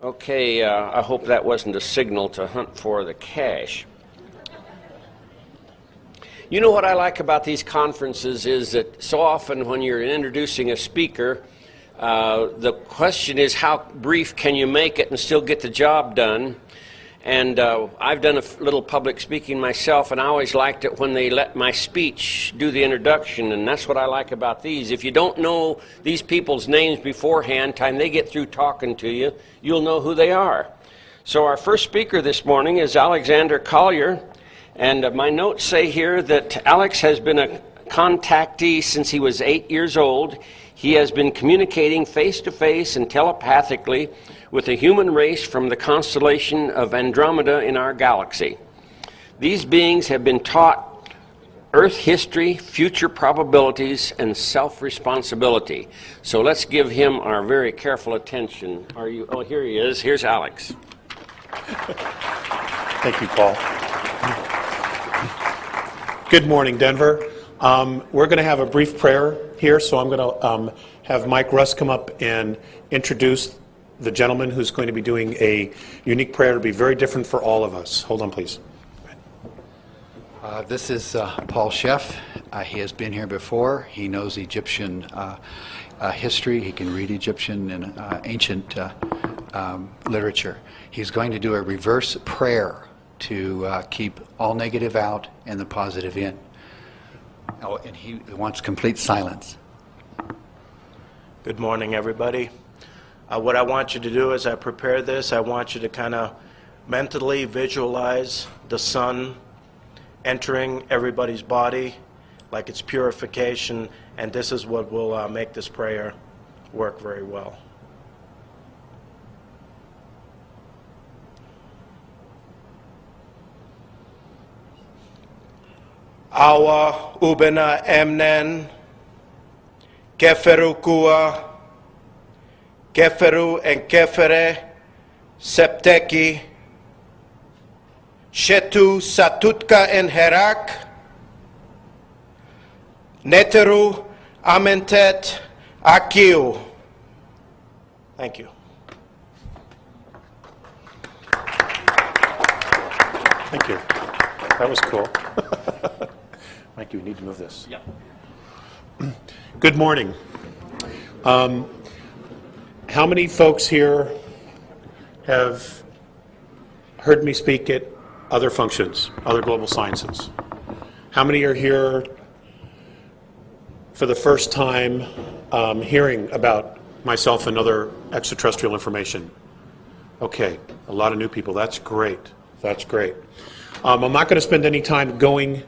Okay, I hope that wasn't a signal to hunt for the cash. You know what I like about these conferences is that so often when you're introducing a speaker, the question is how brief can you make it and still get the job done? And I've done a little public speaking myself, and I always liked it when they let my speech do the introduction, and that's what I like about these. If you don't know these people's names beforehand, time they get through talking to you, you'll know who they are. So our first speaker this morning is Alexander Collier, and my notes say here that Alex has been a contactee since he was 8 years old. He has been communicating face-to-face and telepathically with the human race from the constellation of Andromeda in our galaxy. These beings have been taught Earth history, future probabilities, and self-responsibility. So let's give him our very careful attention. Oh, here he is. Here's Alex. Thank you, Paul. Good morning, Denver. We're going to have a brief prayer here, so I'm going to have Mike Russ come up and introduce the gentleman who's going to be doing a unique prayer. It'll be very different for all of us. Hold on, please. This is Paul Sheff. He has been here before. He knows Egyptian history. He can read Egyptian and ancient literature. He's going to do a reverse prayer to keep all negative out and the positive in. Oh, and he wants complete silence. Good morning, everybody. What I want you to do as I prepare this, I want you to kind of mentally visualize the sun entering everybody's body like it's purification, and this is what will make this prayer work very well. Awa ubena emnen keferu kua keferu en kefere septeki shetu satutka en herak neteru amentet akiu. Thank you. Thank you. That was cool. Mike, you need to move this. Yeah. Good morning. How many folks here have heard me speak at other functions, other global sciences? How many are here for the first time hearing about myself and other extraterrestrial information? Okay, a lot of new people. That's great. That's great. I'm not going to spend any time going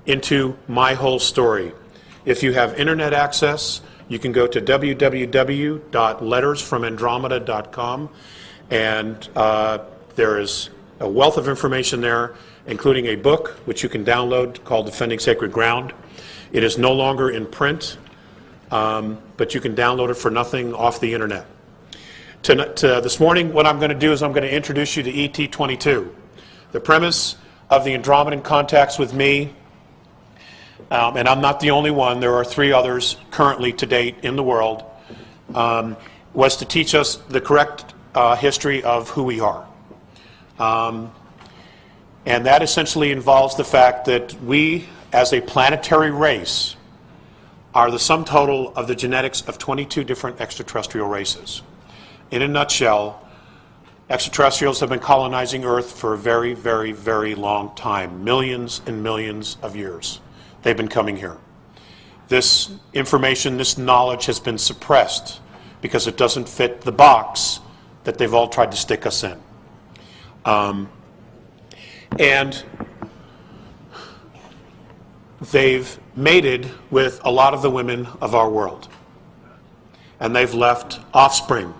into my whole story. If you have internet access, you can go to www.lettersfromandromeda.com, and there is a wealth of information there, including a book which you can download called Defending Sacred Ground. It is no longer in print, but you can download it for nothing off the internet. This morning, what I'm going to do is I'm going to introduce you to ET22. The premise of the Andromedan contacts with me, and I'm not the only one, there are 3 others currently to date in the world, was to teach us the correct history of who we are. And that essentially involves the fact that we, as a planetary race, are the sum total of the genetics of 22 different extraterrestrial races. In a nutshell, extraterrestrials have been colonizing Earth for a very, very, very long time, millions and millions of years. They've been coming here. This information, this knowledge has been suppressed because it doesn't fit the box that they've all tried to stick us in. And they've mated with a lot of the women of our world. And they've left offspring.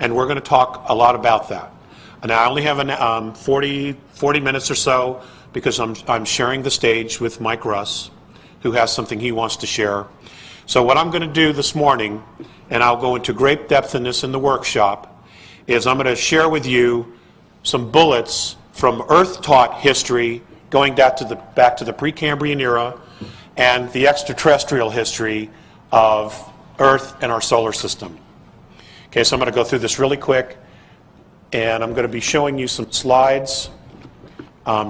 And we're going to talk a lot about that. And I only have 40 minutes or so because I'm sharing the stage with Mike Russ, who has something he wants to share. So what I'm going to do this morning, and I'll go into great depth in this in the workshop, is I'm going to share with you some bullets from Earth-taught history going back to the Precambrian era and the extraterrestrial history of Earth and our solar system. Okay, so I'm going to go through this really quick. and I'm going to be showing you some slides,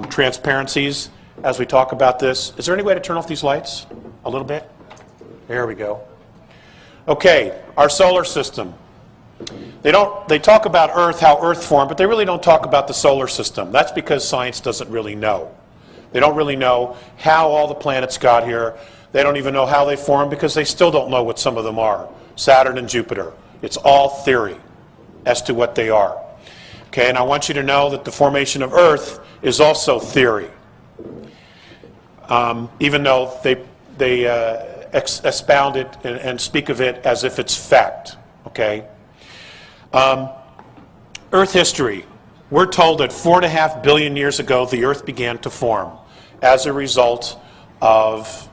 transparencies, as we talk about this. Is there any way to turn off these lights a little bit? There we go. Okay, our solar system. They talk about Earth, how Earth formed, but they really don't talk about the solar system. That's because science doesn't really know. They don't really know how all the planets got here. They don't even know how they formed because they still don't know what some of them are. Saturn and Jupiter. It's all theory as to what they are. Okay, and I want you to know that the formation of Earth is also theory. Even though they expound it and speak of it as if it's fact. Okay? Earth history. We're told that 4.5 billion years ago the Earth began to form as a result of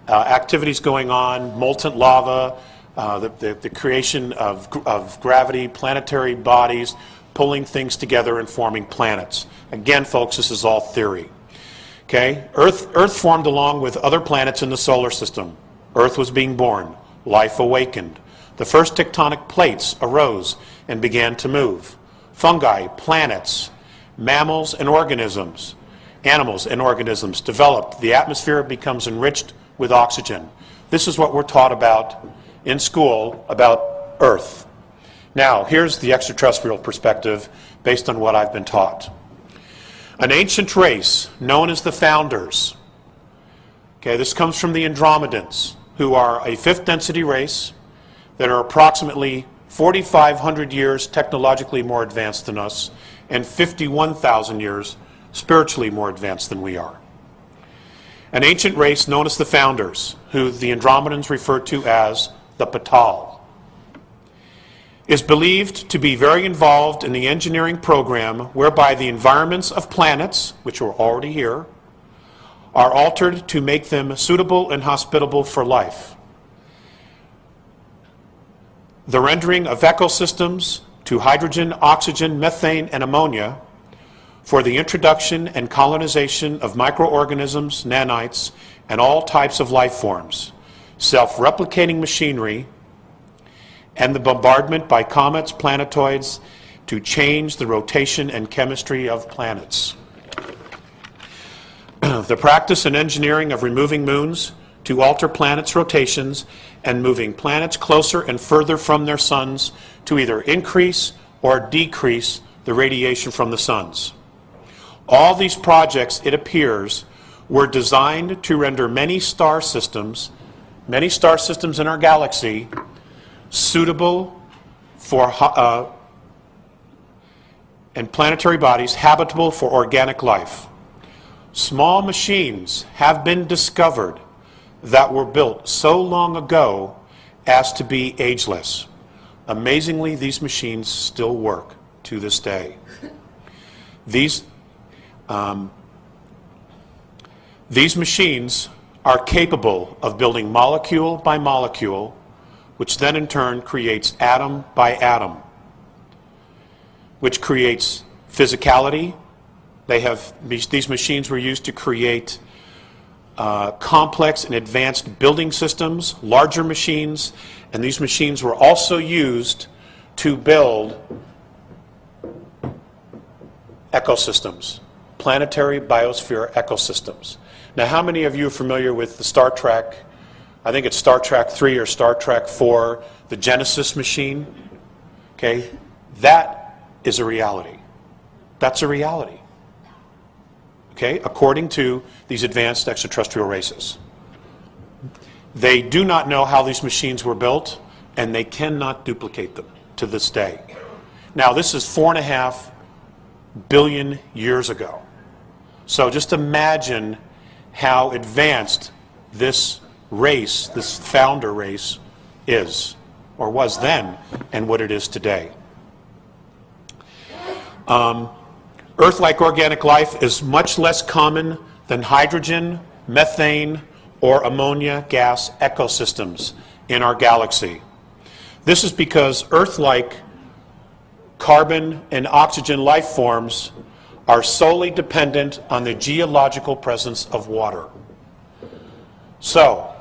activities going on, molten lava, the creation of gravity, planetary bodies, pulling things together and forming planets. Again, folks, this is all theory. Okay? Earth formed along with other planets in the solar system. Earth was being born. Life awakened. The first tectonic plates arose and began to move. Fungi, planets, mammals and organisms, animals and organisms developed. The atmosphere becomes enriched with oxygen. This is what we're taught about in school about Earth. Now, here's the extraterrestrial perspective based on what I've been taught. An ancient race known as the Founders. Okay, this comes from the Andromedans, who are a fifth density race that are approximately 4,500 years technologically more advanced than us and 51,000 years spiritually more advanced than we are. An ancient race known as the Founders, who the Andromedans refer to as the Patal, is believed to be very involved in the engineering program whereby the environments of planets, which are already here, are altered to make them suitable and hospitable for life. The rendering of ecosystems to hydrogen, oxygen, methane, and ammonia for the introduction and colonization of microorganisms, nanites, and all types of life forms, self-replicating machinery, and the bombardment by comets, planetoids, to change the rotation and chemistry of planets. The practice and engineering of removing moons to alter planets' rotations and moving planets closer and further from their suns to either increase or decrease the radiation from the suns. All these projects, it appears, were designed to render many star systems in our galaxy, suitable for and planetary bodies habitable for organic life. Small machines have been discovered that were built so long ago as to be ageless. Amazingly, these machines still work to this day. These machines are capable of building molecule by molecule, which then in turn creates atom by atom, which creates physicality. These machines were used to create complex and advanced building systems, larger machines, and these machines were also used to build ecosystems, planetary biosphere ecosystems. Now, how many of you are familiar with the Star Trek, I think it's Star Trek 3 or Star Trek 4, the Genesis machine? Okay, that is a reality. That's a reality. Okay, according to these advanced extraterrestrial races. They do not know how these machines were built, and they cannot duplicate them to this day. Now, this is 4.5 billion years ago. So just imagine how advanced this race, this founder race, is, or was then, and what it is today. Earth-like organic life is much less common than hydrogen, methane, or ammonia gas ecosystems in our galaxy. This is because Earth-like carbon and oxygen life forms are solely dependent on the geological presence of water. So,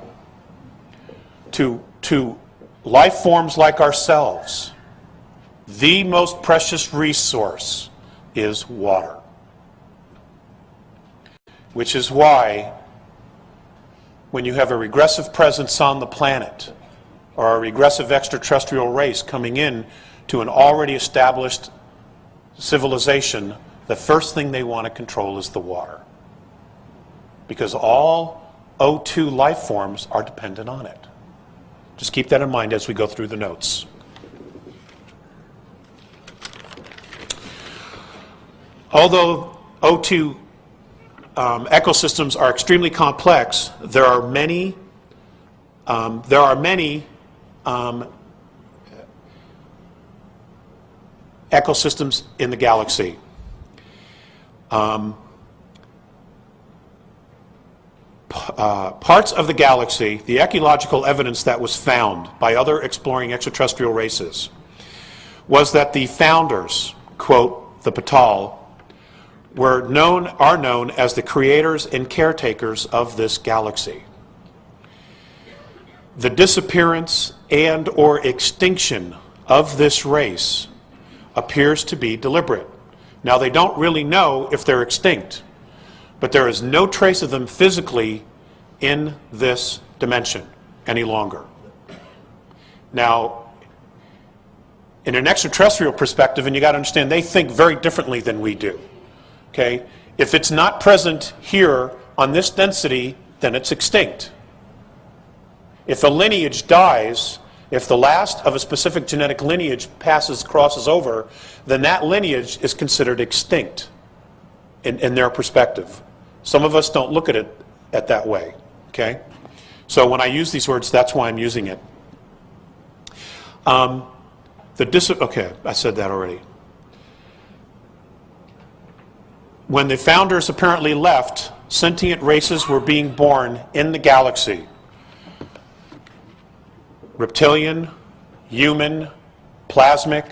to life forms like ourselves, the most precious resource is water. Which is why when you have a regressive presence on the planet, or a regressive extraterrestrial race coming in to an already established civilization, the first thing they want to control is the water. Because all O2 life forms are dependent on it. Just keep that in mind as we go through the notes. Although O2 ecosystems are extremely complex, there are many ecosystems in the galaxy. Parts of the galaxy, the archaeological evidence that was found by other exploring extraterrestrial races, was that the founders, quote, the Patal, are known as the creators and caretakers of this galaxy. The disappearance and or extinction of this race appears to be deliberate. Now, they don't really know if they're extinct, but there is no trace of them physically in this dimension any longer. Now, in an extraterrestrial perspective, and you got to understand, they think very differently than we do. Okay? If it's not present here on this density, then it's extinct. If a lineage dies, if the last of a specific genetic lineage crosses over, then that lineage is considered extinct in their perspective. Some of us don't look at it that way. Okay? So when I use these words, that's why I'm using it. Okay, I said that already. When the founders apparently left, sentient races were being born in the galaxy. Reptilian, human, plasmic,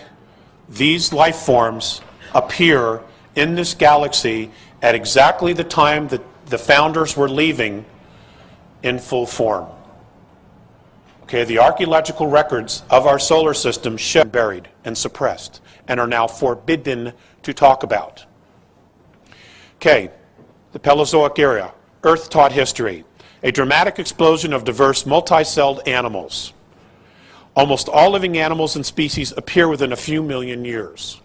these life forms appear in this galaxy at exactly the time that the founders were leaving in full form. Okay, the archaeological records of our solar system show buried and suppressed and are now forbidden to talk about. Okay, the Paleozoic Era, Earth-taught history, a dramatic explosion of diverse multi-celled animals. Almost all living animals and species appear within a few million years.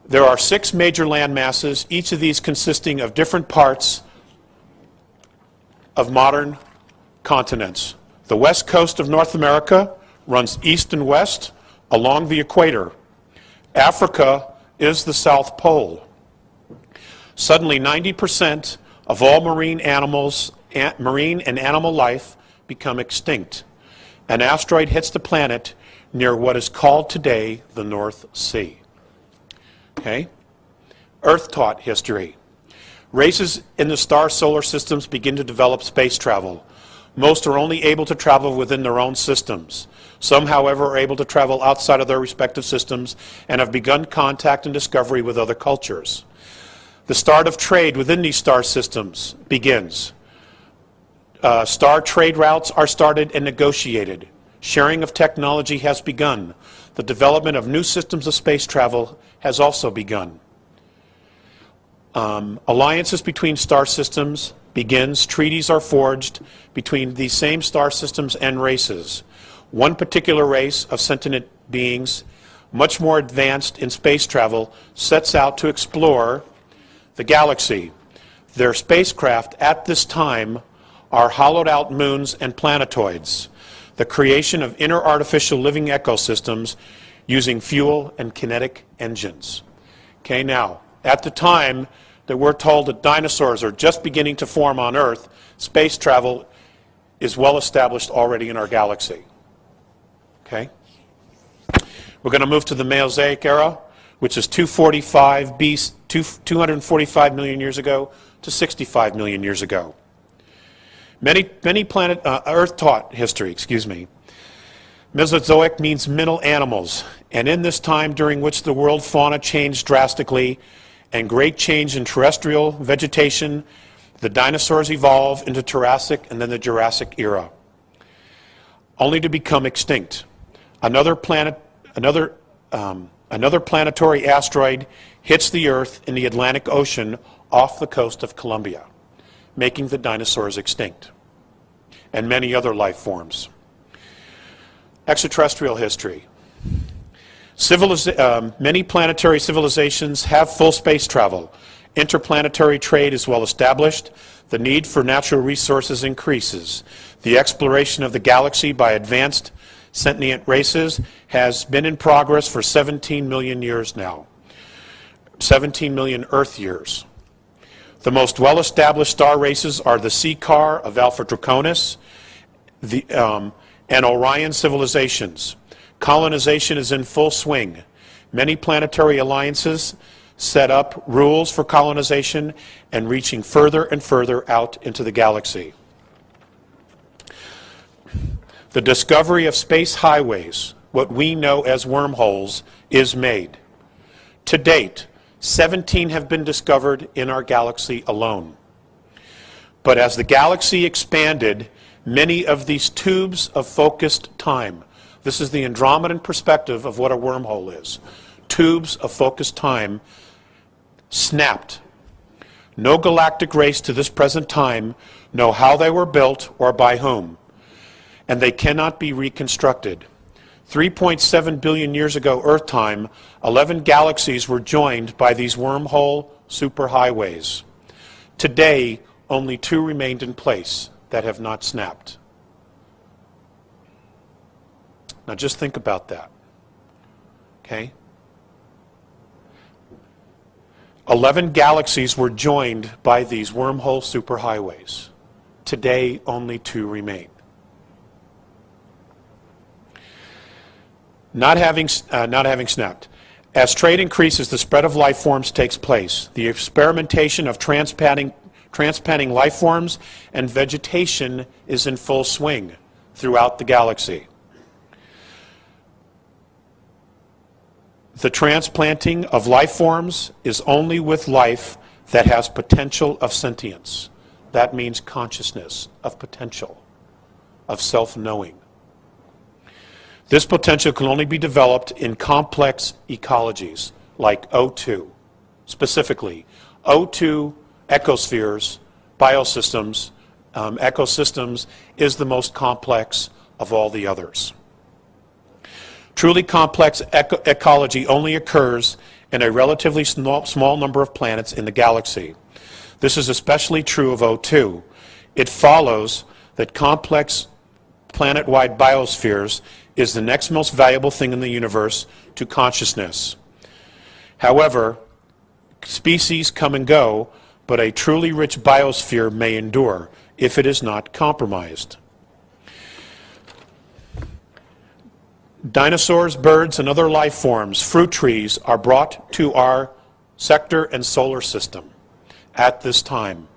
There are 6 major land masses, each of these consisting of different parts of modern continents. The west coast of North America runs east and west along the equator. Africa is the South Pole. Suddenly 90% of all marine and animal life become extinct. An asteroid hits the planet near what is called today the North Sea. Okay? Earth-taught history. Races in the star solar systems begin to develop space travel. Most are only able to travel within their own systems. Some, however, are able to travel outside of their respective systems and have begun contact and discovery with other cultures. The start of trade within these star systems begins. Star trade routes are started and negotiated. Sharing of technology has begun. The development of new systems of space travel has also begun. Alliances between star systems begins. Treaties are forged between these same star systems and races. One particular race of sentient beings, much more advanced in space travel, sets out to explore the galaxy. Their spacecraft at this time are hollowed out moons and planetoids, the creation of inner artificial living ecosystems using fuel and kinetic engines. Okay, now, at the time that we're told that dinosaurs are just beginning to form on Earth, space travel is well established already in our galaxy. Okay? We're going to move to the Mosaic Era, which is 245 million years ago to 65 million years ago. Many Earth-taught history, Mesozoic means middle animals, and in this time during which the world fauna changed drastically and great change in terrestrial vegetation, the dinosaurs evolve into Jurassic and then the Jurassic Era, only to become extinct. Another planet Another planetary asteroid hits the Earth in the Atlantic Ocean off the coast of Colombia, making the dinosaurs extinct, and many other life forms. Extraterrestrial history. Many planetary civilizations have full space travel. Interplanetary trade is well established. The need for natural resources increases. The exploration of the galaxy by advanced sentient races has been in progress for 17 million years now. 17 million Earth years. The most well-established star races are the Sea Car of Alpha Draconis and Orion civilizations. Colonization is in full swing. Many planetary alliances set up rules for colonization and reaching further and further out into the galaxy. The discovery of space highways, what we know as wormholes, is made. To date, 17 have been discovered in our galaxy alone. But as the galaxy expanded, many of these tubes of focused time, this is the Andromedan perspective of what a wormhole is, tubes of focused time, snapped. No galactic race to this present time know how they were built or by whom, and they cannot be reconstructed. 3.7 billion years ago Earth time, 11 galaxies were joined by these wormhole superhighways. Today, only 2 remained in place that have not snapped. Now just think about that, okay? 11 galaxies were joined by these wormhole superhighways. Today, only 2 remain. Not having snapped. As trade increases, the spread of life forms takes place. The experimentation of transplanting life forms and vegetation is in full swing throughout the galaxy. The transplanting of life forms is only with life that has potential of sentience. That means consciousness, of potential, of self-knowing. This potential can only be developed in complex ecologies like O2. Specifically, O2 ecospheres, biosystems, ecosystems is the most complex of all the others. Truly complex ecology only occurs in a relatively small number of planets in the galaxy. This is especially true of O2. It follows that complex planet-wide biospheres is the next most valuable thing in the universe to consciousness. However, species come and go, but a truly rich biosphere may endure if it is not compromised. Dinosaurs, birds, and other life forms, fruit trees, are brought to our sector and solar system at this time,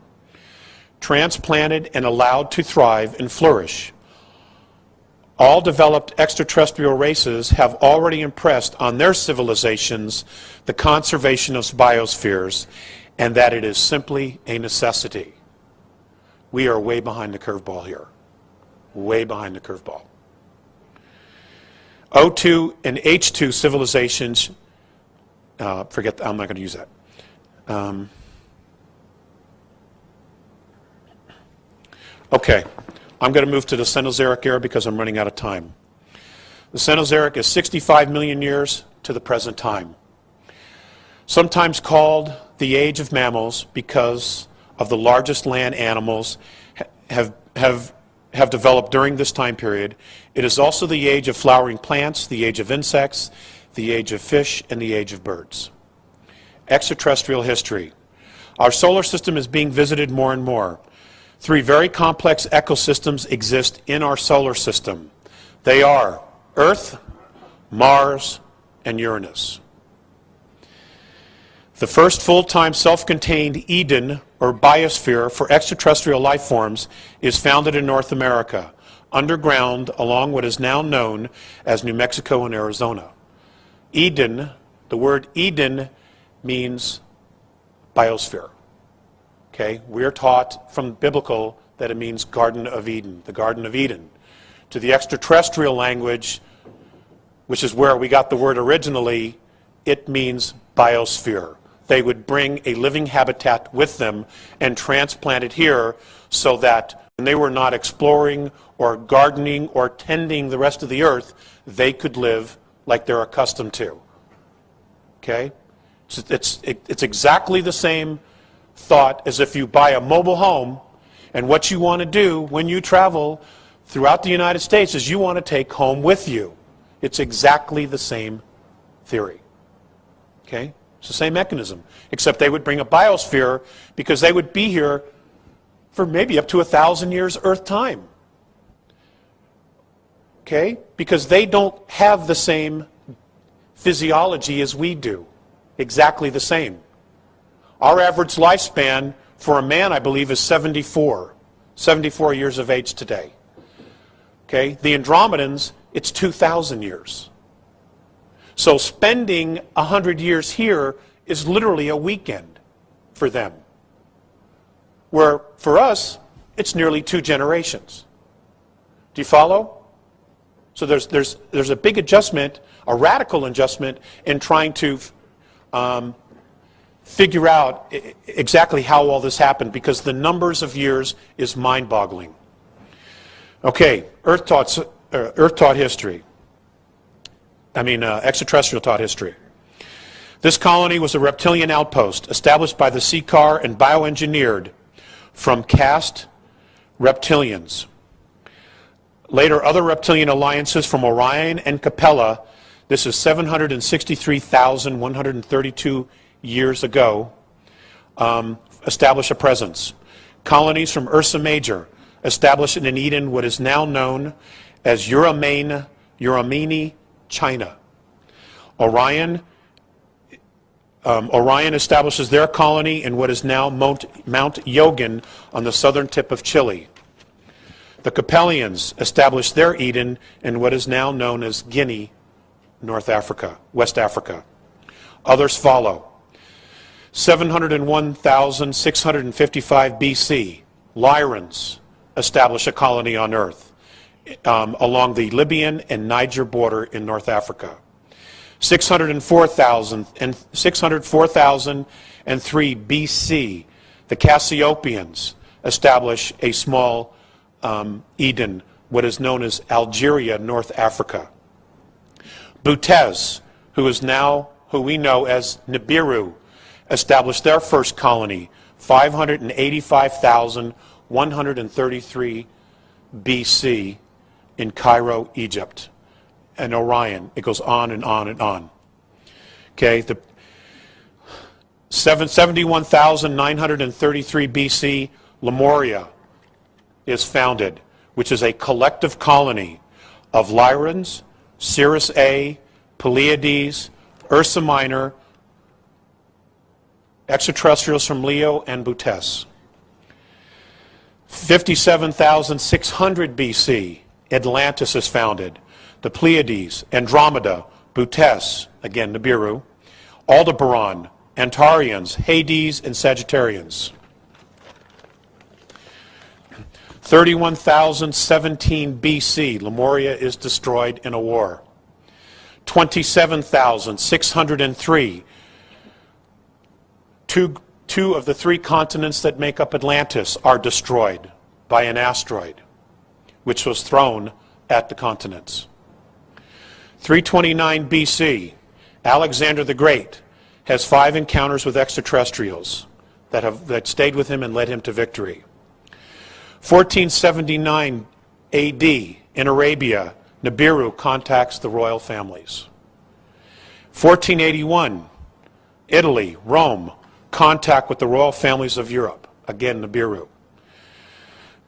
transplanted and allowed to thrive and flourish. All developed extraterrestrial races have already impressed on their civilizations the conservation of biospheres and that it is simply a necessity. We are way behind the curveball here. Way behind the curveball. O2 and H2 civilizations, forget that, I'm not going to use that. Okay, I'm going to move to the Cenozoic era because I'm running out of time. The Cenozoic is 65 million years to the present time. Sometimes called the age of mammals because of the largest land animals have developed during this time period. It is also the age of flowering plants, the age of insects, the age of fish, and the age of birds. Extraterrestrial history. Our solar system is being visited more and more. 3 very complex ecosystems exist in our solar system. They are Earth, Mars, and Uranus. The first full-time self-contained Eden, or biosphere, for extraterrestrial life forms is founded in North America, underground along what is now known as New Mexico and Arizona. Eden, the word Eden means biosphere. Okay, we're taught from biblical that it means Garden of Eden, the Garden of Eden. To the extraterrestrial language, which is where we got the word originally, it means biosphere. They would bring a living habitat with them and transplant it here so that when they were not exploring or gardening or tending the rest of the earth, they could live like they're accustomed to. Okay? It's exactly the same thought as if you buy a mobile home, and what you want to do when you travel throughout the United States is you want to take home with you. It's exactly the same theory. Okay? It's the same mechanism, except they would bring a biosphere because they would be here for maybe up to 1,000 years Earth time. Okay? Because they don't have the same physiology as we do. Exactly the same. Our average lifespan for a man, I believe, is 74 years of age today. Okay? The Andromedans, it's 2,000 years. So spending 100 years here is literally a weekend for them. Where for us, it's nearly 2 generations. Do you follow? So there's a big adjustment, a radical adjustment in trying to figure out exactly how all this happened, because the numbers of years is mind-boggling. Okay, Earth-taught history. Extraterrestrial taught history. This colony was a reptilian outpost established by the Seacar and bioengineered from caste reptilians. Later, other reptilian alliances from Orion and Capella, this is 763,132 years ago, established a presence. Colonies from Ursa Major established in Eden what is now known as Euromene, China. Orion establishes their colony in what is now Mount Yogan on the southern tip of Chile. The Capellians established their Eden in what is now known as Guinea, West Africa. Others follow. 701,655 BC, Lyrans establish a colony on Earth along the Libyan and Niger border in North Africa. 604,003 BC, the Cassiopeans establish a small Eden, what is known as Algeria, North Africa. Butez, who we know as Nibiru, established their first colony, 585,133 BC in Cairo, Egypt. And Orion, it goes on and on and on. Okay, the 71,933 BC, Lemuria is founded, which is a collective colony of Lyrans, Sirius A, Pleiades, Ursa Minor, extraterrestrials from Leo and Butes. 57,600 BC, Atlantis is founded. The Pleiades, Andromeda, Butes, again Nibiru, Aldebaran, Antarians, Hades, and Sagittarians. 31,017 BC, Lemuria is destroyed in a war. 27,603, two of the 3 continents that make up Atlantis are destroyed by an asteroid, which was thrown at the continents. 329 BC, Alexander the Great has 5 encounters with extraterrestrials that stayed with him and led him to victory. 1479 AD, in Arabia, Nibiru contacts the royal families. 1481, Italy, Rome, contact with the royal families of Europe, again Nibiru.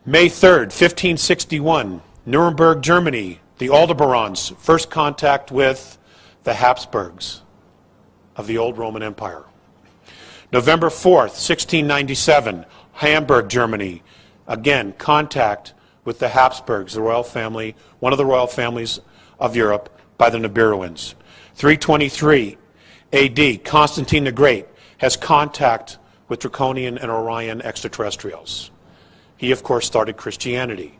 May 3rd, 1561, Nuremberg, Germany, the Aldebarans, first contact with the Habsburgs of the old Roman Empire. November 4th, 1697, Hamburg, Germany, again contact with the Habsburgs, the royal family, one of the royal families of Europe, by the Nibiruans. 323 AD, Constantine the Great has contact with Draconian and Orion extraterrestrials. He, of course, started Christianity.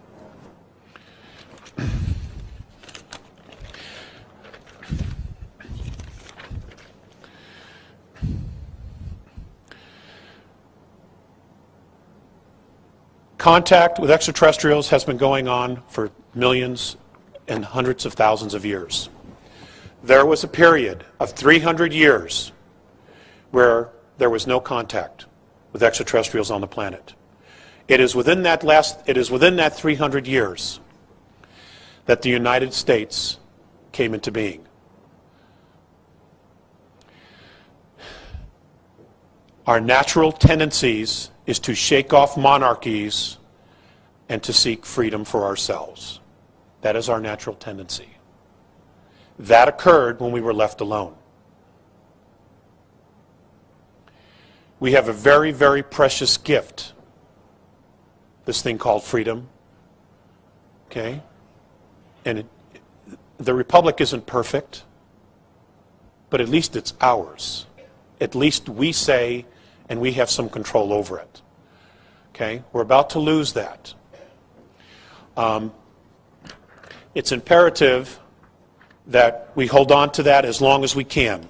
Contact with extraterrestrials has been going on for millions and hundreds of thousands of years. There was a period of 300 years where there was no contact with extraterrestrials on the planet. It is within that 300 years that the United States came into being. Our natural tendencies is to shake off monarchies and to seek freedom for ourselves. That is our natural tendency. That occurred when we were left alone. We have a very, very precious gift, this thing called freedom. Okay? And the Republic isn't perfect, but at least it's ours. At least we say, and we have some control over it. Okay? We're about to lose that. It's imperative that we hold on to that as long as we can.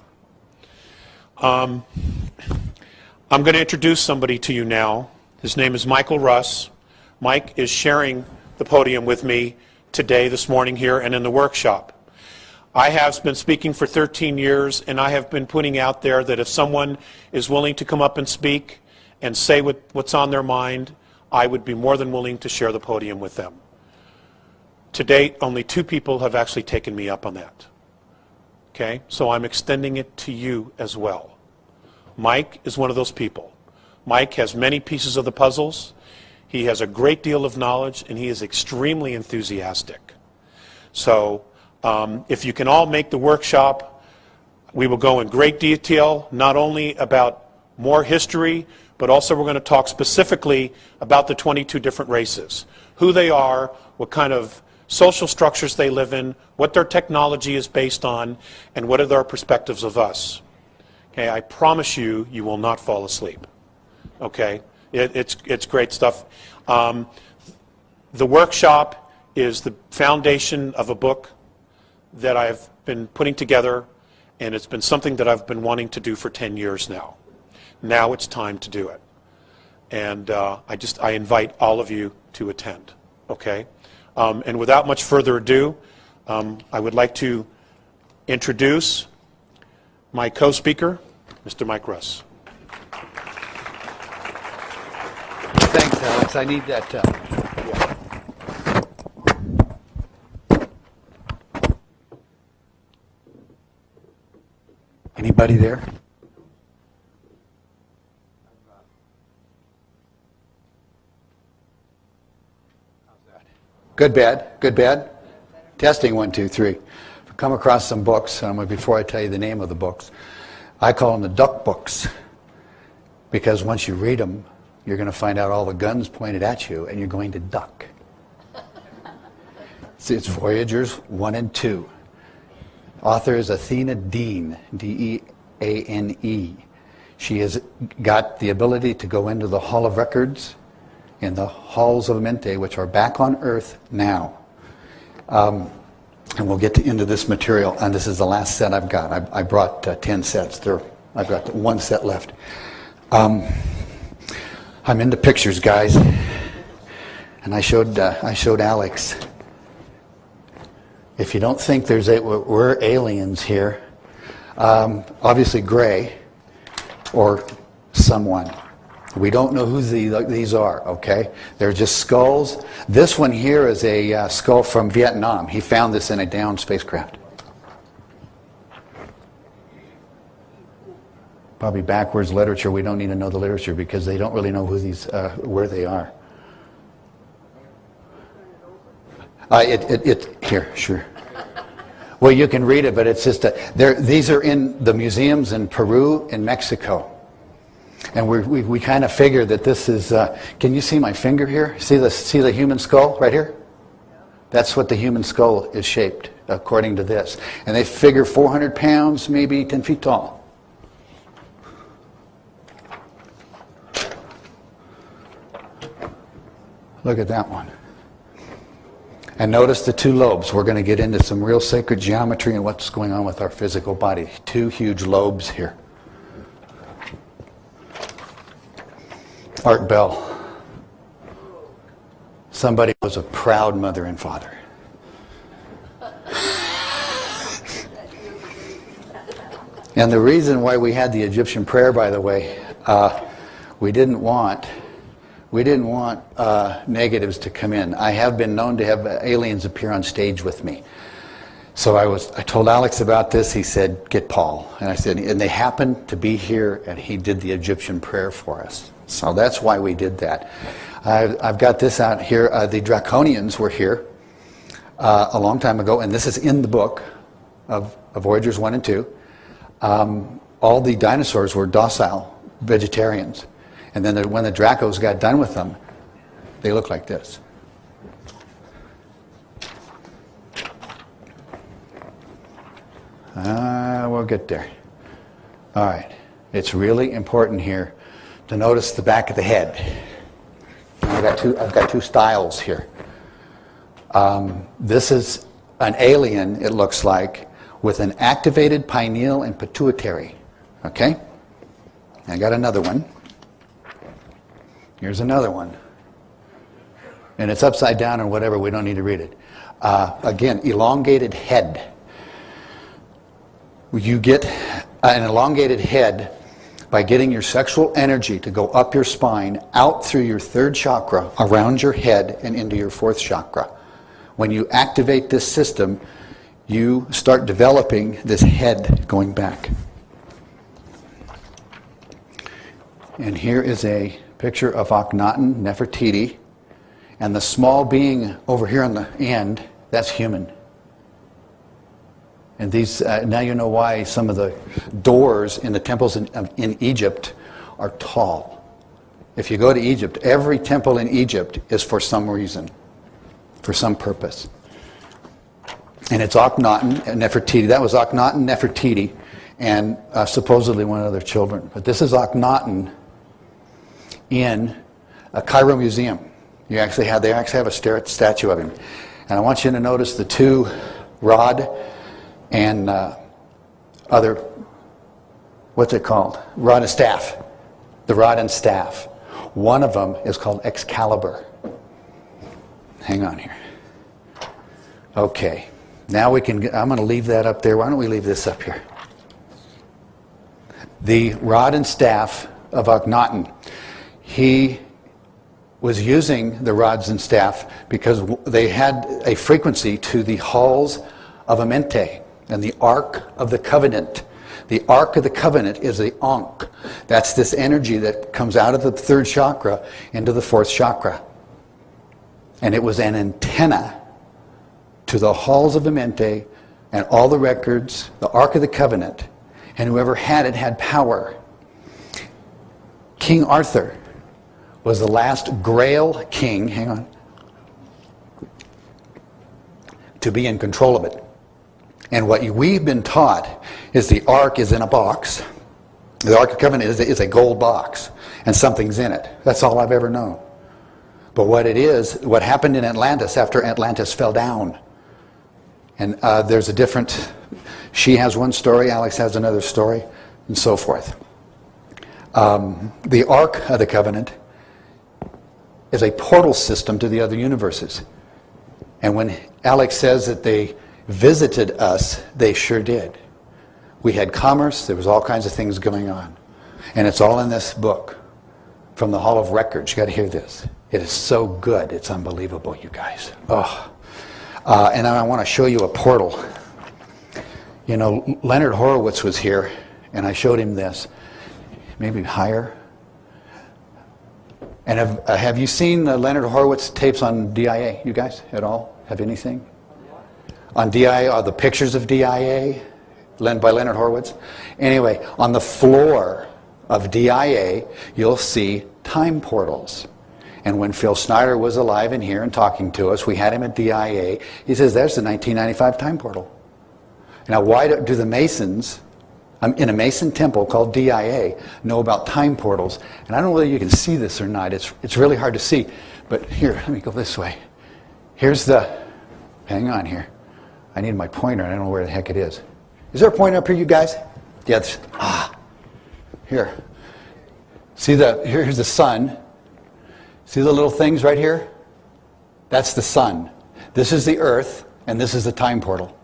I'm going to introduce somebody to you now. His name is Michael Russ. Mike is sharing the podium with me today, this morning here, and in the workshop. I have been speaking for 13 years, and I have been putting out there that if someone is willing to come up and speak and say what's on their mind, I would be more than willing to share the podium with them. To date, only 2 people have actually taken me up on that. Okay? So I'm extending it to you as well. Mike is one of those people. Mike has many pieces of the puzzles. He has a great deal of knowledge, and he is extremely enthusiastic. So if you can all make the workshop, we will go in great detail, not only about more history, but also we're going to talk specifically about the 22 different races, who they are, what kind of social structures they live in, what their technology is based on, and what are their perspectives of us. Okay, I promise you, you will not fall asleep. Okay, it's great stuff. The workshop is the foundation of a book that I've been putting together, and it's been something that I've been wanting to do for 10 years now. Now it's time to do it. And I invite all of you to attend. Okay? And without much further ado, I would like to introduce my co-speaker, Mr. Mike Russ. Thanks, Alex. I need that. Anybody there? Good, bad. Good, bad. Testing 1, 2, 3. I've come across some books, and before I tell you the name of the books, I call them the duck books, because once you read them, you're going to find out all the guns pointed at you, and you're going to duck. It's Voyagers 1 and 2. Author is Athena Deane, D-E-A-N-E. She has got the ability to go into the Hall of Records in the halls of Mente, which are back on Earth now. And we'll get into this material, and this is the last set I've got. I brought 10 sets. I've got 1 set left. I'm into pictures, guys, and I showed Alex. If you don't think we're aliens here, obviously Gray or someone. We don't know who these are, okay? They're just skulls. This one here is a skull from Vietnam. He found this in a downed spacecraft. Probably backwards literature. We don't need to know the literature because they don't really know who these, where they are. Here, sure. Well, you can read it, but it's just these are in the museums in Peru and Mexico. And we kind of figure that this is, can you see my finger here? See the human skull right here? That's what the human skull is shaped, according to this. And they figure 400 pounds, maybe 10 feet tall. Look at that one. And notice the 2 lobes. We're going to get into some real sacred geometry and what's going on with our physical body. 2 huge lobes here. Art Bell. somebody was a proud mother and father. And the reason why we had the Egyptian prayer, by the way, we didn't want negatives to come in. I have been known to have aliens appear on stage with me. So I told Alex about this. He said, get Paul. And I said, and they happened to be here, and he did the Egyptian prayer for us. So that's why we did that. I've got this out here. The Draconians were here a long time ago, and this is in the book of Voyagers 1 and 2. All the dinosaurs were docile vegetarians. And then when the Dracos got done with them, they looked like this. We'll get there. All right. It's really important here to notice the back of the head. I've got two styles here. This is an alien, it looks like, with an activated pineal and pituitary. Okay? I got another one. Here's another one. And it's upside down or whatever, we don't need to read it. Again, elongated head. You get an elongated head by getting your sexual energy to go up your spine, out through your third chakra, around your head, and into your fourth chakra. When you activate this system, you start developing this head going back. And here is a picture of Akhenaten, Nefertiti, and the small being over here on the end, that's human. And these, now you know why some of the doors in the temples in Egypt are tall. If you go to Egypt, every temple in Egypt is for some reason, for some purpose. And it's Akhenaten and Nefertiti. That was Akhenaten, Nefertiti, and supposedly one of their children. But this is Akhenaten in a Cairo museum. They actually have a statue of him. And I want you to notice the two rod and other, what's it called? Rod and staff. The rod and staff. One of them is called Excalibur. Hang on here. Okay. Now we can, I'm going to leave that up there. Why don't we leave this up here? The rod and staff of Akhenaten. He was using the rods and staff because they had a frequency to the halls of Amente and the Ark of the Covenant. The Ark of the Covenant is the Ankh. That's this energy that comes out of the third chakra into the fourth chakra. And it was an antenna to the halls of Amente and all the records, the Ark of the Covenant, and whoever had it had power. King Arthur was the last Grail king, hang on, to be in control of it. And what we've been taught is the Ark is in a box. The Ark of the Covenant is a gold box, and something's in it. That's all I've ever known. But what it is, what happened in Atlantis after Atlantis fell down, and there's a different, she has one story, Alex has another story, and so forth. The Ark of the Covenant is a portal system to the other universes. And when Alex says that they visited us, they sure did. We had commerce, there was all kinds of things going on. And it's all in this book, from the Hall of Records. You got to hear this. It is so good, it's unbelievable, you guys. Oh. And I want to show you a portal. You know, Leonard Horowitz was here, and I showed him this. Maybe higher. And have you seen the Leonard Horowitz tapes on DIA, you guys, at all? Have anything? On DIA, are the pictures of DIA by Leonard Horowitz? Anyway, on the floor of DIA, you'll see time portals. And when Phil Snyder was alive and here and talking to us, we had him at DIA. He says, there's the 1995 time portal. Now, why do the Masons, in a Mason temple called DIA, know about time portals? And I don't know whether you can see this or not. It's really hard to see. But here, let me go this way. Here's the, hang on here. I need my pointer. I don't know where the heck it is. Is there a pointer up here, you guys? Yes. Here. See here's the sun. See the little things right here? That's the sun. This is the earth, and this is the time portal.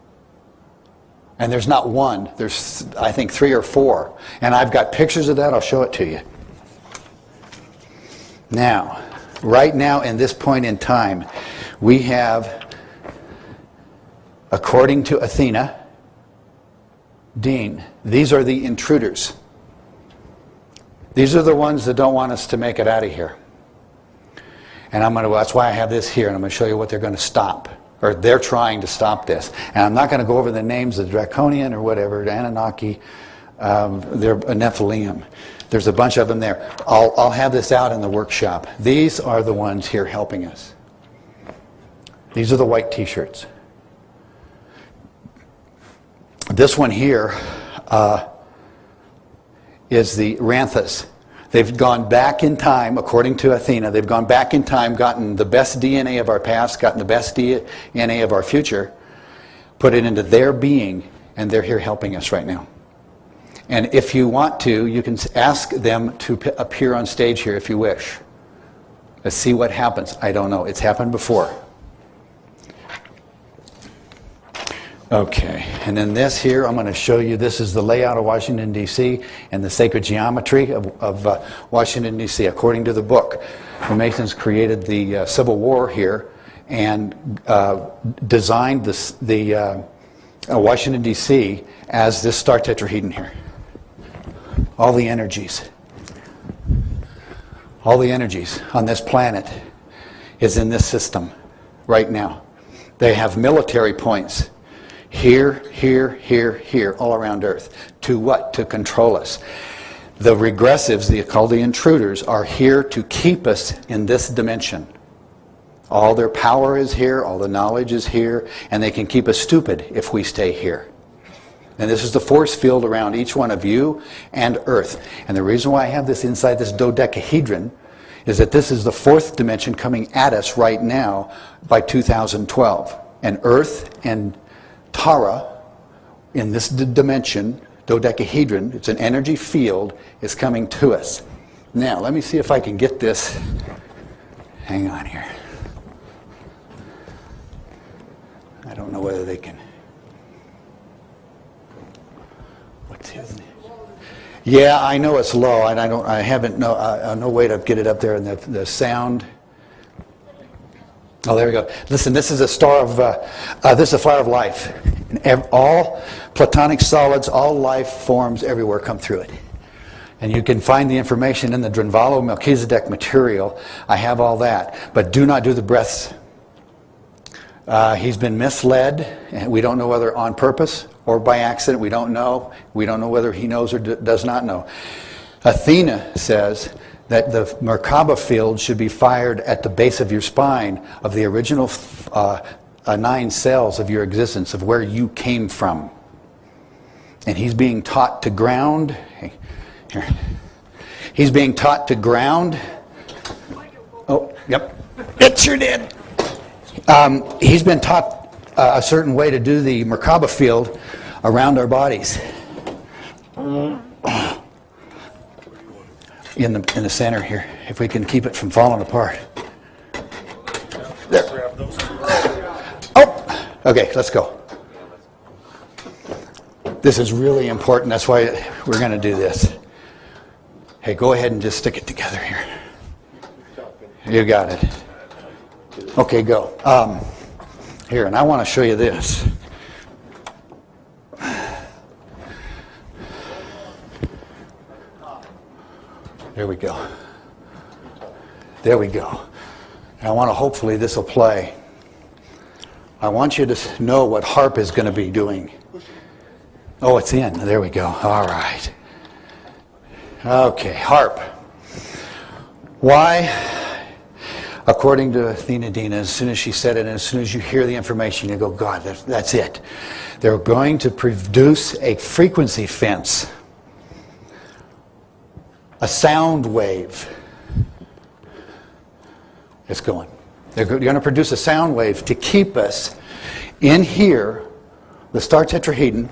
And there's not one, there's I think 3 or 4. And I've got pictures of that, I'll show it to you. Now, right now in this point in time, we have, according to Athena, Dean, these are the intruders. These are the ones that don't want us to make it out of here. And that's why I have this here, and I'm going to show you what they're going to stop. Or they're trying to stop this. And I'm not going to go over the names of Draconian or whatever, Anunnaki, they're a Nephilim. There's a bunch of them there. I'll have this out in the workshop. These are the ones here helping us. These are the white t-shirts. This one here is the Ranthas. They've gone back in time, according to Athena, they've gone back in time, gotten the best DNA of our past, gotten the best DNA of our future, put it into their being, and they're here helping us right now. And if you want to, you can ask them to appear on stage here if you wish. Let's see what happens. I don't know. It's happened before. Okay, and then this here, I'm going to show you, this is the layout of Washington, D.C. and the sacred geometry of Washington, D.C. According to the book, the Masons created the Civil War here and designed the Washington, D.C. as this star tetrahedron here. All the energies on this planet is in this system right now. They have military points. Here, here, here, here, all around Earth. To what? To control us. The regressives, called the intruders, are here to keep us in this dimension. All their power is here, all the knowledge is here, and they can keep us stupid if we stay here. And this is the force field around each one of you and Earth. And the reason why I have this inside this dodecahedron is that this is the 4th dimension coming at us right now by 2012. And Earth and Tara, in this dimension, dodecahedron, it's an energy field, is coming to us. Now, let me see if I can get this. Hang on here. I don't know whether they can. What's his name? Yeah, I know it's low, and I haven't no way to get it up there, and the sound. Oh, there we go. Listen, this is a star of, this is a flower of life. And all platonic solids, all life forms everywhere come through it. And you can find the information in the Drenvalo Melchizedek material. I have all that. But do not do the breaths. He's been misled. And we don't know whether on purpose or by accident. We don't know. We don't know whether he knows or does not know. Athena says that the Merkaba field should be fired at the base of your spine of the original 9 cells of your existence, of where you came from. And he's being taught to ground. Here. He's being taught to ground. Oh, yep. It sure did. He's been taught a certain way to do the Merkaba field around our bodies. In the center here, if we can keep it from falling apart. There. Oh, okay, let's go. This is really important. That's why we're going to do this. Hey, go ahead and just stick it together here. You got it. Okay, go. Here, and I want to show you this. There we go. There we go. And I want to, hopefully this will play. I want you to know what HARP is going to be doing. Oh, it's in. There we go. All right. Okay, HARP. Why? According to Athena Dina, as soon as she said it, and as soon as you hear the information, you go, God, that's it. They're going to produce a frequency fence. A sound wave. It's going. They're going to produce a sound wave to keep us in here, the star tetrahedron.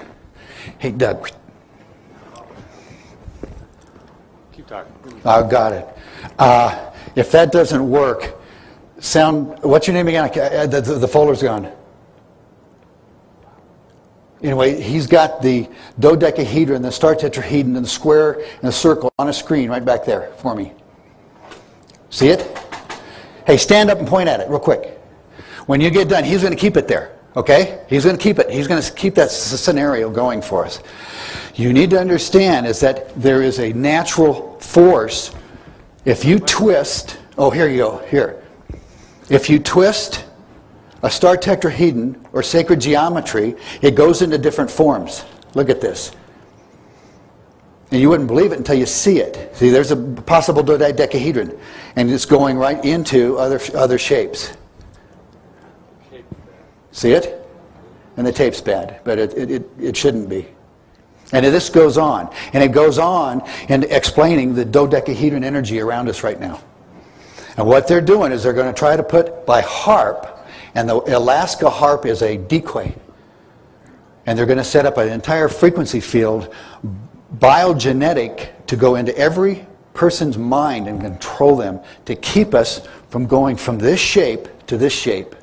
Hey, Doug. Keep talking. I got it. If that doesn't work, Sound, what's your name again? The folder's gone. Anyway, he's got the dodecahedron, the star tetrahedron, and the square and the circle on a screen right back there for me. See it? Hey, stand up and point at it real quick. When you get done, he's going to keep it there. Okay? He's going to keep it. He's going to keep that scenario going for us. You need to understand is that there is a natural force. If you twist, oh, here you go, here. If you twist a star tetrahedron or sacred geometry, it goes into different forms. Look at this. And you wouldn't believe it until you see it. See, there's a possible dodecahedron, and it's going right into other shapes. See it? And the tape's bad, but it shouldn't be. And this goes on. And it goes on in explaining the dodecahedron energy around us right now. And what they're doing is they're going to try to put by HARP, and the Alaska HARP is a decoy. And they're going to set up an entire frequency field, biogenetic, to go into every person's mind and control them to keep us from going from this shape to this shape.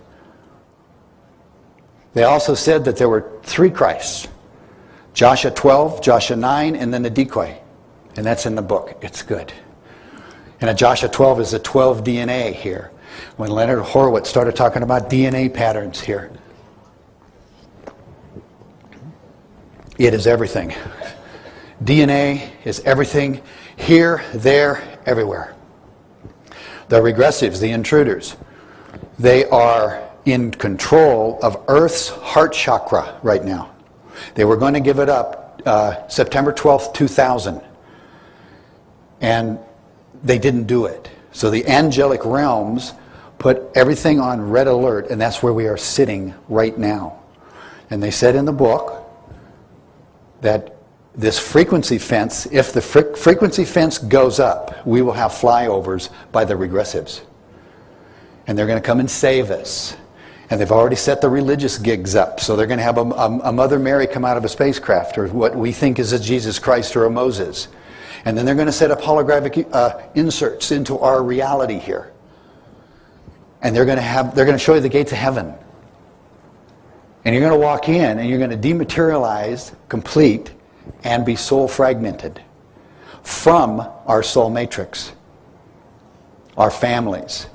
They also said that there were 3 Christs. Joshua 12, Joshua 9, and then the decoy. And that's in the book. It's good. And Joshua 12 is the 12 DNA here. When Leonard Horowitz started talking about DNA patterns here. It is everything. DNA is everything. Here, there, everywhere. The regressives, the intruders, they are in control of Earth's heart chakra right now. They were going to give it up September 12th, 2000. And they didn't do it. So the angelic realms put everything on red alert, and that's where we are sitting right now. And they said in the book that this frequency fence, if the frequency fence goes up, we will have flyovers by the regressives. And they're going to come and save us. And they've already set the religious gigs up. So they're going to have a Mother Mary come out of a spacecraft, or what we think is a Jesus Christ or a Moses. And then they're going to set up holographic inserts into our reality here. And they're going to show you the gates of heaven. And you're going to walk in and you're going to dematerialize, complete, and be soul fragmented from our soul matrix, our families.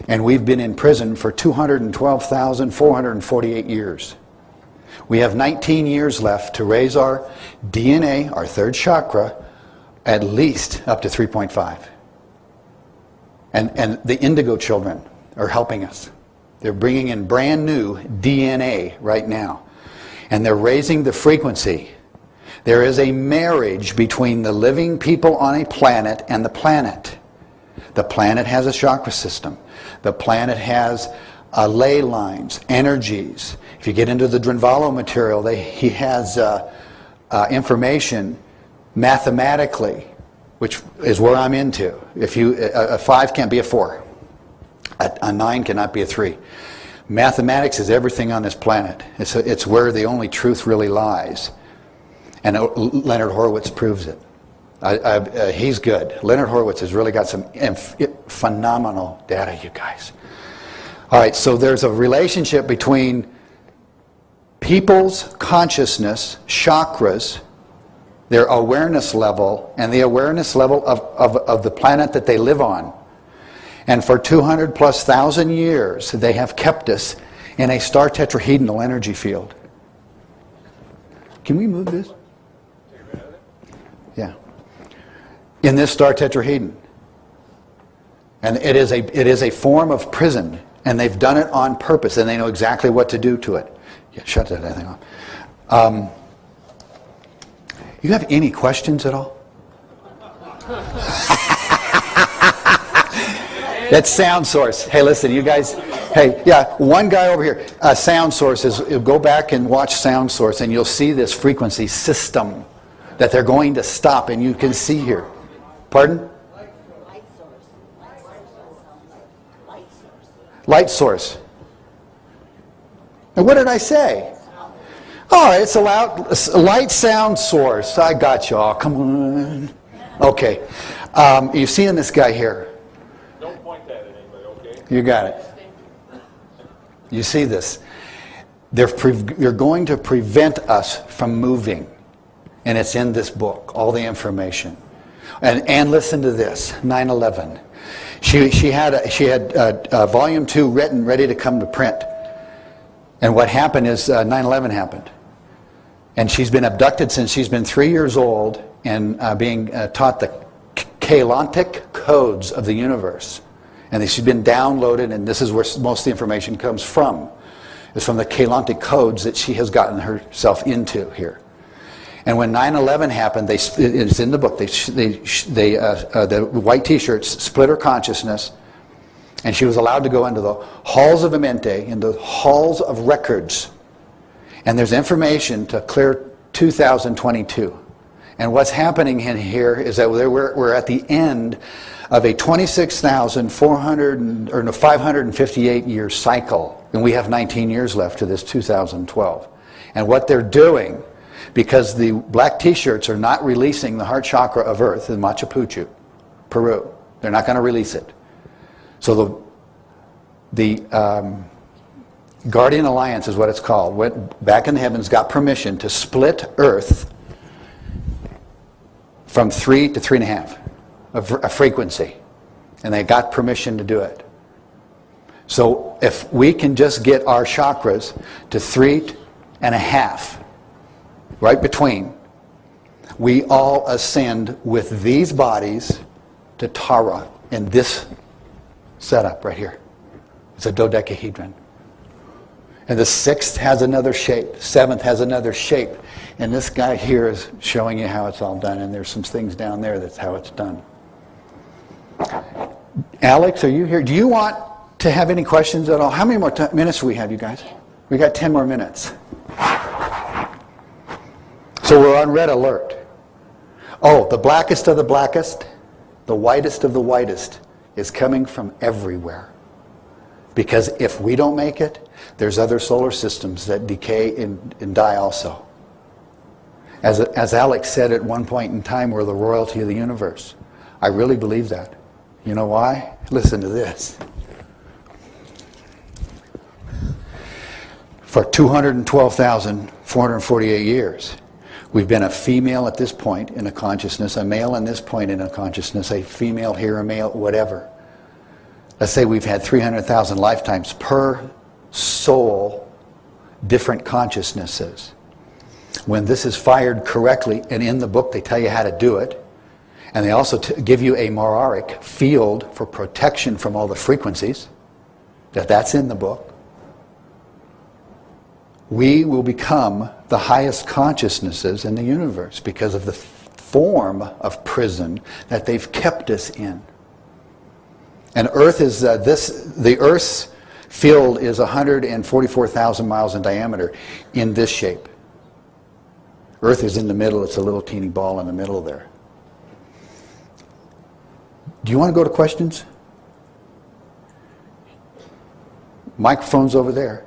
And we've been in prison for 212,448 years. We have 19 years left to raise our DNA, our third chakra, at least up to 3.5. And the indigo children are helping us. They're bringing in brand new DNA right now. And they're raising the frequency. There is a marriage between the living people on a planet and the planet. The planet has a chakra system. The planet has ley lines, energies. If you get into the Drinvalo material, he has information mathematically, which is where I'm into. If a 5 can't be a 4. A 9 cannot be a 3. Mathematics is everything on this planet. It's where the only truth really lies. And Leonard Horowitz proves it. He's good. Leonard Horowitz has really got some phenomenal data, you guys. All right, so there's a relationship between people's consciousness, chakras, their awareness level, and the awareness level of the planet that they live on. And for 200,000+ years, they have kept us in a star tetrahedral energy field. Can we move this? Yeah. In this star tetrahedron. And it is a form of prison, and they've done it on purpose, and they know exactly what to do to it. Yeah, shut that thing off. You have any questions at all? That's sound source. Hey, listen, you guys. Hey, yeah, one guy over here. Sound source is, go back and watch sound source, and you'll see this frequency system that they're going to stop, and you can see here. Pardon? Light source. And what did I say? Oh, it's a light sound source. I got y'all. Come on. Okay. You're seeing this guy here. Don't point that at anybody, okay? You got it. You see this. They're going to prevent us from moving. And it's in this book, all the information. And listen to this, 9/11. She had volume 2 written, ready to come to print. And what happened is 9/11 happened. And she's been abducted since she's been 3 years old and being taught the Keylontic codes of the universe. And she's been downloaded, and this is where most of the information comes from. It's from the Keylontic codes that she has gotten herself into here. And when 9/11 happened, it's in the book, the white t-shirts split her consciousness, and she was allowed to go into the halls of Amente, into the halls of records. And there's information to clear 2022. And what's happening in here is that we're at the end of a 558 year cycle, and we have 19 years left to this 2012. And what they're doing, because the black t-shirts are not releasing the heart chakra of Earth in Machu Picchu, Peru, they're not going to release it. So the Guardian Alliance is what it's called, went back in the heavens, got permission to split Earth from 3 to 3.5, a frequency. And they got permission to do it. So if we can just get our chakras to 3.5, right between, we all ascend with these bodies to Tara in this setup right here. It's a dodecahedron. And the 6th has another shape, 7th has another shape. And this guy here is showing you how it's all done, and there's some things down there that's how it's done. Alex, are you here? Do you want to have any questions at all? How many more minutes do we have, you guys? We got 10 more minutes. So we're on red alert. Oh, the blackest of the blackest, the whitest of the whitest is coming from everywhere. Because if we don't make it, there's other solar systems that decay and die also. As Alex said at one point in time, we're the royalty of the universe. I really believe that. You know why? Listen to this. For 212,448 years, we've been a female at this point in a consciousness, a male in this point in a consciousness, a female here, a male, whatever. Let's say we've had 300,000 lifetimes per soul, different consciousnesses. When this is fired correctly, and in the book they tell you how to do it, and they also give you a Moraric field for protection from all the frequencies, that's in the book, we will become the highest consciousnesses in the universe because of the form of prison that they've kept us in. And Earth is the Earth's field is 144,000 miles in diameter in this shape. Earth is in the middle. It's a little teeny ball in the middle there. Do you want to go to questions? Microphone's over there.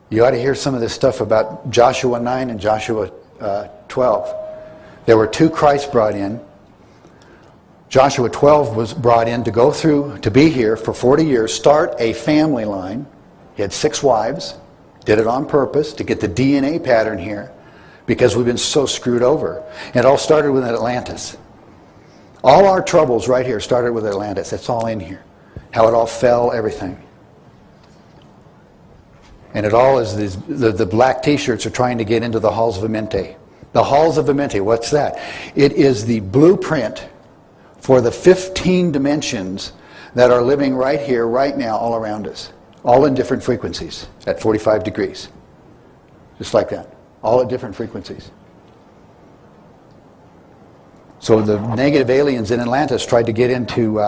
You ought to hear some of this stuff about Joshua 9 and Joshua 12. There were 2 Christs brought in. Joshua 12 was brought in to go through, to be here for 40 years, start a family line. He had 6 wives, did it on purpose to get the DNA pattern here because we've been so screwed over. And it all started with Atlantis. All our troubles right here started with Atlantis. It's all in here. How it all fell, everything. And it all is the black t-shirts are trying to get into the halls of Amente. The halls of Amente, what's that? It is the blueprint for the 15 dimensions that are living right here, right now, all around us. All in different frequencies at 45 degrees. Just like that. All at different frequencies. So the negative aliens in Atlantis tried to get into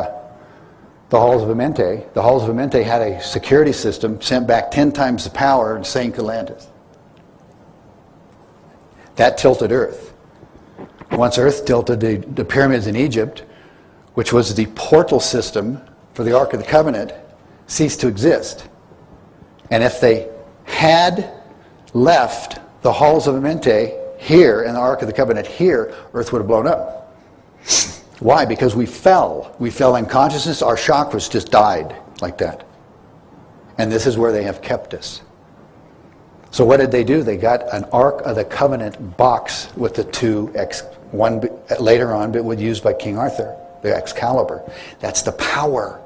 the halls of Amente. The halls of Amente had a security system, sent back 10 times the power and sank Atlantis. That tilted Earth. Once Earth tilted, the pyramids in Egypt, which was the portal system for the Ark of the Covenant, ceased to exist. And if they had left the halls of Amente here and the Ark of the Covenant here, Earth would have blown up. Why? Because we fell. We fell in consciousness. Our chakras just died like that. And this is where they have kept us. So what did they do? They got an Ark of the Covenant box with the two one later on, but was used by King Arthur, the Excalibur. That's the power.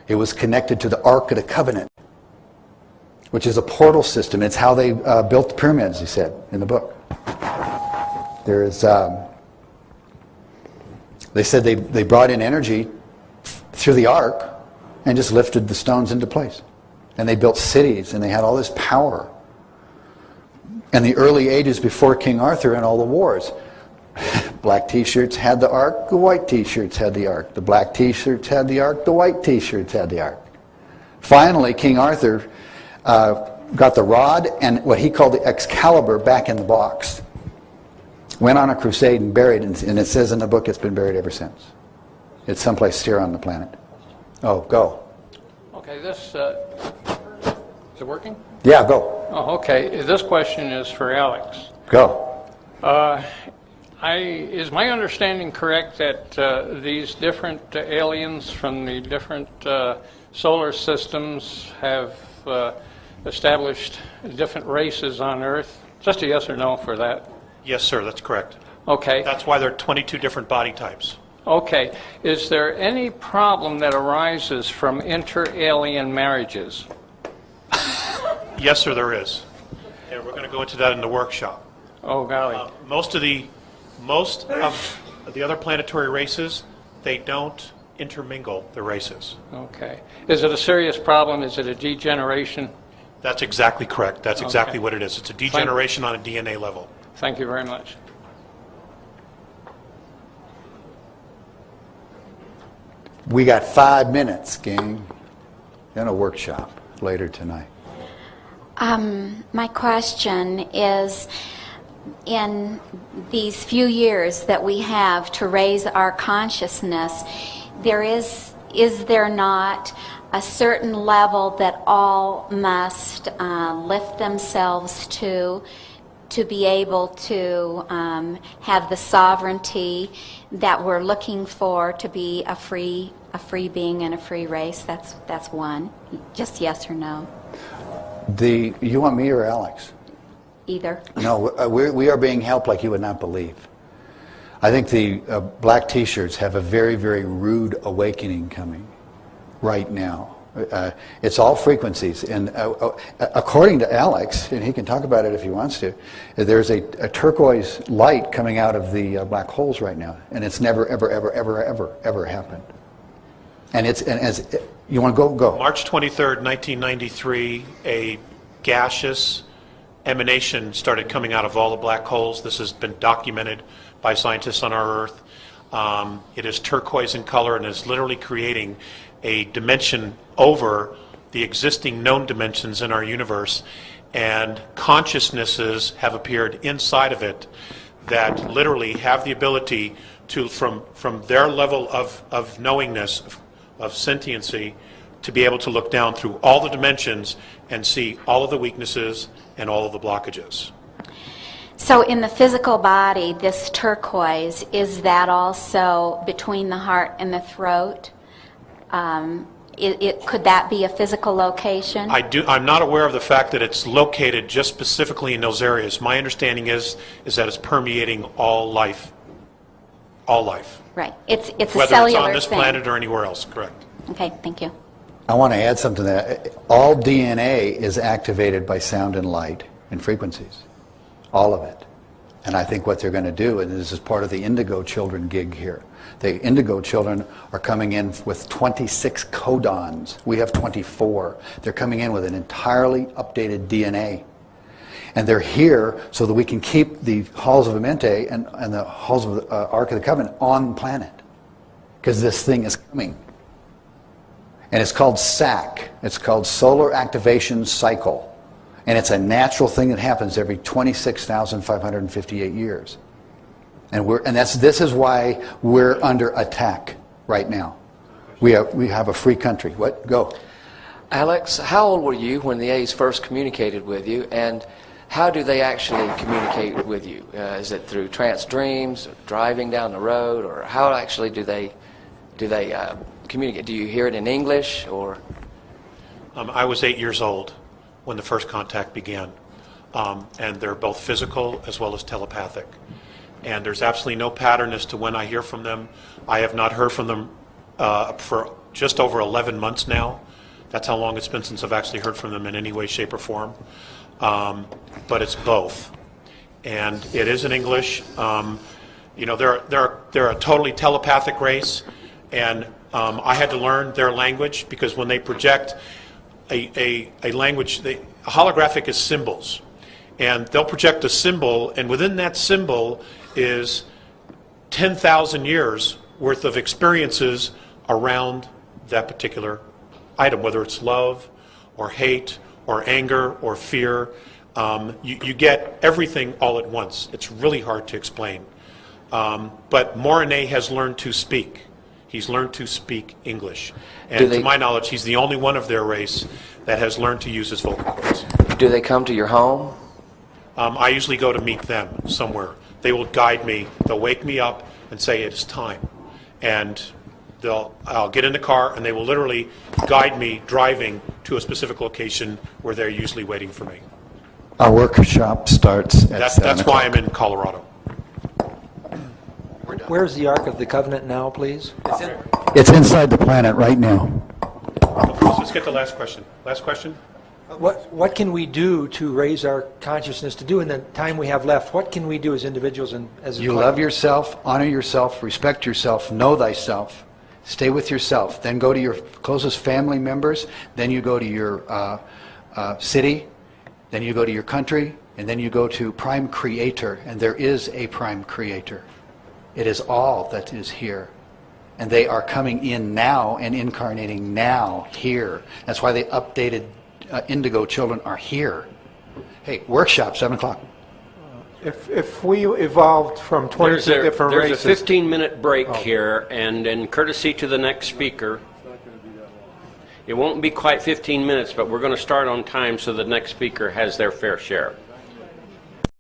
It was connected to the Ark of the Covenant, which is a portal system. It's how they built the pyramids, he said in the book. There's, they said they brought in energy through the Ark and just lifted the stones into place. And they built cities, and they had all this power. In the early ages before King Arthur and all the wars, black t-shirts had the Ark, the white t-shirts had the Ark. The black t-shirts had the Ark, the white t-shirts had the Ark. Finally, King Arthur got the rod and what he called the Excalibur back in the box. Went on a crusade and buried it, and it says in the book it's been buried ever since. It's someplace here on the planet. Oh, go. Okay, this, is it working? Yeah, go. Oh, okay. This question is for Alex. Go. Is my understanding correct that these different aliens from the different solar systems have established different races on Earth? Just a yes or no for that. Yes, sir, that's correct. Okay. That's why there are 22 different body types. Okay. Is there any problem that arises from inter-alien marriages? Yes, sir, there is. And we're going to go into that in the workshop. Oh, golly. Most of the other planetary races, they don't intermingle the races. Okay. Is it a serious problem? Is it a degeneration? That's exactly correct. That's exactly Okay. what it is. It's a degeneration on a DNA level. Thank you very much. We got 5 minutes, gang, in a workshop later tonight. My question is, in these few years that we have to raise our consciousness, is there not a certain level that all must lift themselves to be able to have the sovereignty that we're looking for to be a free being and a free race? That's one. Just yes or no. You want me or Alex? Either. No, we are being helped like you would not believe. I think the black t-shirts have a very, very rude awakening coming right now. It's all frequencies, and according to Alex, and he can talk about it if he wants to, there's a turquoise light coming out of the black holes right now, and it's never, ever, ever, ever, ever, ever happened. And you want to go? March 23rd, 1993, a gaseous emanation started coming out of all the black holes. This has been documented by scientists on our Earth. It is turquoise in color and is literally creating a dimension over the existing known dimensions in our universe, and consciousnesses have appeared inside of it that literally have the ability to, from their level of knowingness, of sentiency, to be able to look down through all the dimensions and see all of the weaknesses and all of the blockages. So in the physical body, this turquoise, is that also between the heart and the throat? Could that be a physical location? I'm not aware of the fact that it's located just specifically in those areas. My understanding is that it's permeating all life. All life. Right. It's a whether cellular it's on this thing. planet or anywhere else, correct. Okay, thank you. I want to add something to that. All DNA is activated by sound and light and frequencies. All of it. And I think what they're going to do, and this is part of the Indigo Children gig here, the Indigo Children are coming in with 26 codons. We have 24. They're coming in with an entirely updated DNA. And they're here so that we can keep the halls of Amente and the halls of the Ark of the Covenant on the planet. Because this thing is coming. And it's called SAC. It's called Solar Activation Cycle. And it's a natural thing that happens every 26,558 years. And this is why we're under attack right now. We have a free country. What? Go. Alex, how old were you when the A's first communicated with you, and how do they actually communicate with you? Is it through trance dreams, or driving down the road, or how actually do they do they communicate? Do you hear it in English or? I was 8 years old when the first contact began, and they're both physical as well as telepathic. And there's absolutely no pattern as to when I hear from them. I have not heard from them for just over 11 months now. That's how long it's been since I've actually heard from them in any way, shape, or form. But it's both. And it is in English. You know, they're a totally telepathic race, and I had to learn their language because when they project a language, holographic is symbols. And they'll project a symbol, and within that symbol is 10,000 years worth of experiences around that particular item, whether it's love or hate or anger or fear. You get everything all at once. It's really hard to explain. But Morane has learned to speak. He's learned to speak English. And to my knowledge, he's the only one of their race that has learned to use his vocal cords. Do they come to your home? I usually go to meet them somewhere. They will guide me. They'll wake me up and say, it's time. And I'll get in the car, and they will literally guide me driving to a specific location where they're usually waiting for me. Our workshop starts at 7 That's why I'm in Colorado. Where's the Ark of the Covenant now, please? It's inside the planet right now. Let's get the last question. Last question? What can we do to raise our consciousness to do in the time we have left? What can we do as individuals and as a You collective? love yourself, honor yourself, respect yourself, know thyself. Stay with yourself. Then go to your closest family members. Then you go to your city. Then you go to your country. And then you go to Prime Creator. And there is a Prime Creator. It is all that is here. And they are coming in now and incarnating now here. That's why the updated indigo children are here. Hey, workshop, 7 o'clock. If we evolved from 22 different races... There's a 15-minute break here, and in courtesy to the next speaker, it won't be quite 15 minutes, but we're going to start on time so the next speaker has their fair share.